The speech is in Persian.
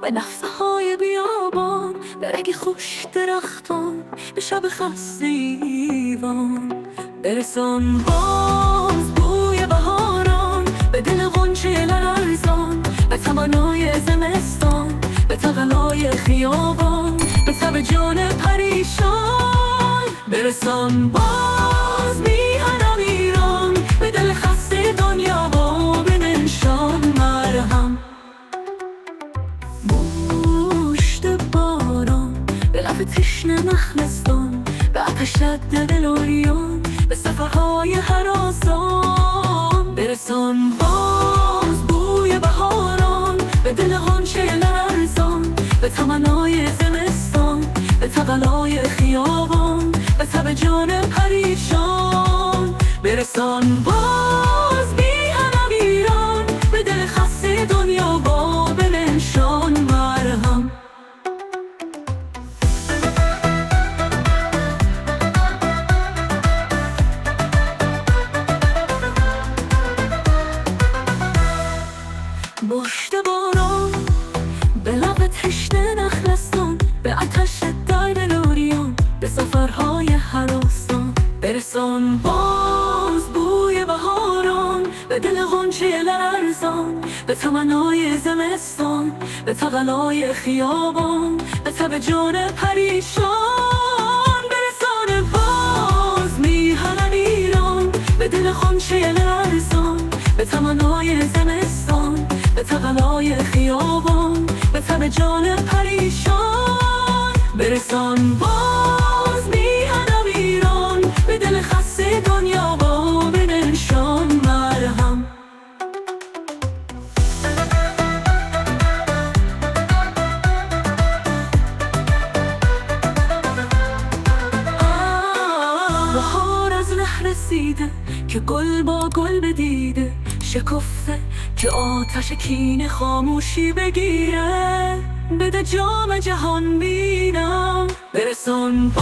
به نفسه های بیابان، به رگ خوش درختان، به شب خسته ایوان. برسان باز بوی بهاران به دل غنچه لرزان، به تمنای زمستان، به تقلای خیابان، به تب جان پریشان. برسان باز میهنم ایران به دل خسته دنیا و بنشان مرهم. مشت باران به لب تشنه مخلصان، به آتش دل اوریان، به سفرهای هراسان. برسان باز بوی بهاران به دل غنچه لرزان، به تمنای زمستان، به تقلای خیابان، به تب جان پریشان. برسان باز میهنم ایران به دل خسته دنیا با بنشان مرهم. مشت باران به لب تشنه نخلستان، به آتش دل اوریان، به سفرهای هراسان. برسان باز بوی بهاران به دل غنچه لرزان، به تمنای زمستان، به تقلای خیابان، به تب جان پریشان. برسان باز میهنم ایران به دل غنچه لرزان، به تمنای زمستان، به تقلای خیابان، به تب جان پریشان. برسان باز میهنم ایران به دل خسته دنیا با بنشان مرهم. بهار از ره رسیده که گل با گل بدیده، شکفته که آتش کینه خاموشی بگیره. بده جام جهان بینم. برسان